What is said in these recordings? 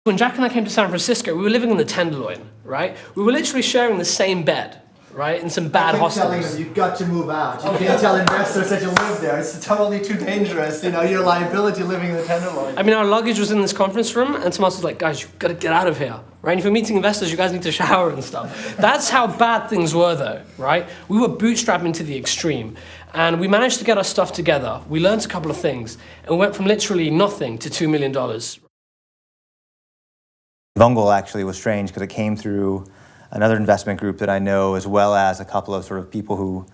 When Jack and I came to San Francisco, we were living in the Tenderloin, right? We were literally sharing the same bed, right? In some bad hostels. Telling them you've got to move out. You can't tell investors that you live there. It's totally too dangerous. You know, your liability living in the Tenderloin. I mean, our luggage was in this conference room, and someone was like, guys, you've got to get out of here, right? And if you're meeting investors, you guys need to shower and stuff. That's how bad things were, though, right? We were bootstrapping to the extreme, and we managed to get our stuff together. We learned a couple of things, and we went from literally nothing to $2 million. Vungle actually was strange because it came through another investment group that I know, as well as a couple of sort of people who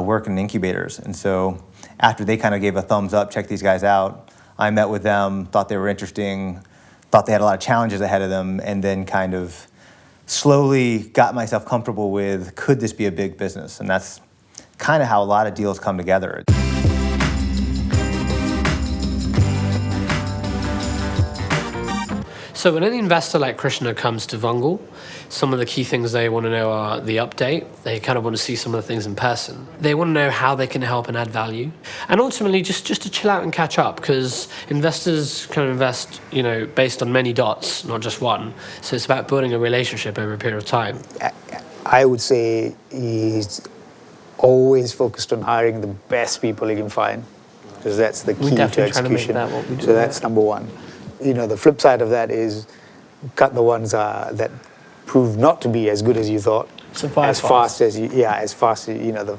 work in incubators. And so after they kind of gave a thumbs up, check these guys out, I met with them, thought they were interesting, thought they had a lot of challenges ahead of them, and then kind of slowly got myself comfortable with, could this be a big business? And that's kind of how a lot of deals come together. So when an investor like Krishna comes to Vungle, some of the key things they want to know are the update. They kind of want to see some of the things in person. They want to know how they can help and add value. And ultimately, just to chill out and catch up, because investors kind of invest, you know, based on many dots, not just one. So it's about building a relationship over a period of time. I would say he's always focused on hiring the best people he can find, because that's the key to execution. So that's number one. You know, the flip side of that is cut the ones that prove not to be as good as you thought. So as fast as you know.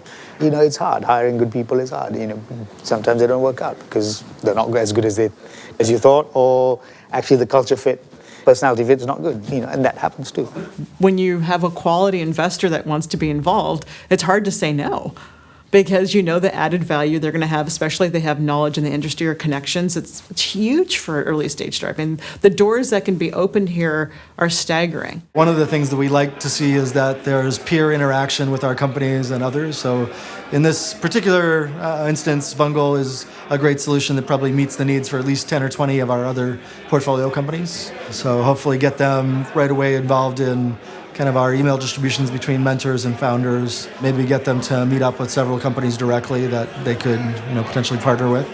It's hard. Hiring good people is hard. You know, sometimes they don't work out because they're not as good as you thought, or actually the culture fit, personality fit is not good. You know, and that happens too. When you have a quality investor that wants to be involved, it's hard to say no, because you know the added value they're going to have, especially if they have knowledge in the industry or connections. It's huge for early stage startup. And the doors that can be opened here are staggering. One of the things that we like to see is that there's peer interaction with our companies and others. So in this particular instance, Vungle is a great solution that probably meets the needs for at least 10 or 20 of our other portfolio companies. So hopefully get them right away involved in kind of our email distributions between mentors and founders, maybe get them to meet up with several companies directly that they could, you know, potentially partner with.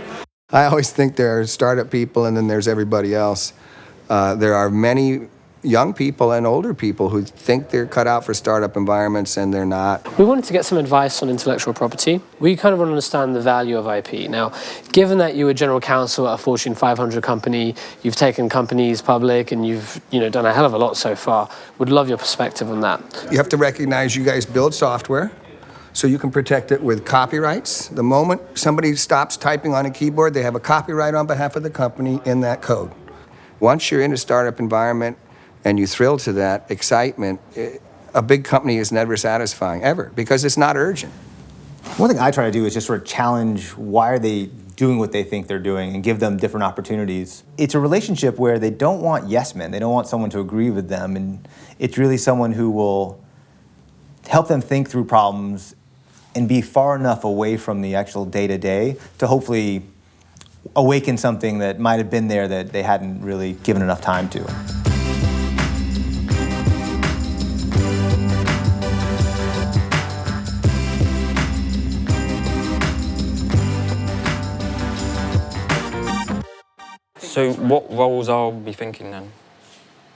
I always think there are startup people and then there's everybody else. There are many young people and older people who think they're cut out for startup environments and they're not. We wanted to get some advice on intellectual property. We kind of want to understand the value of IP. Now, given that you were general counsel at a Fortune 500 company, you've taken companies public and you've done a hell of a lot so far, would love your perspective on that. You have to recognize you guys build software so you can protect it with copyrights. The moment somebody stops typing on a keyboard, they have a copyright on behalf of the company in that code. Once you're in a startup environment, and you thrill to that excitement, a big company is never satisfying, ever, because it's not urgent. One thing I try to do is just sort of challenge why are they doing what they think they're doing and give them different opportunities. It's a relationship where they don't want yes men, they don't want someone to agree with them, and it's really someone who will help them think through problems and be far enough away from the actual day-to-day to hopefully awaken something that might have been there that they hadn't really given enough time to. So what roles I'll be thinking then?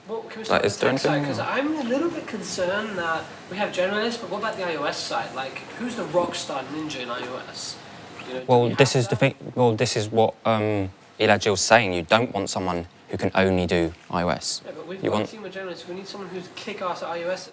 Well, can we Like, is there anything? Because I'm a little bit concerned that we have generalists, but what about the iOS side? Like, who's the rock star ninja in iOS? Well, this is the thing. Well, this is what Eli Jill's saying. You don't want someone who can only do iOS. Yeah, but we've you got want a team of generalists. We need someone who's kick-ass at iOS.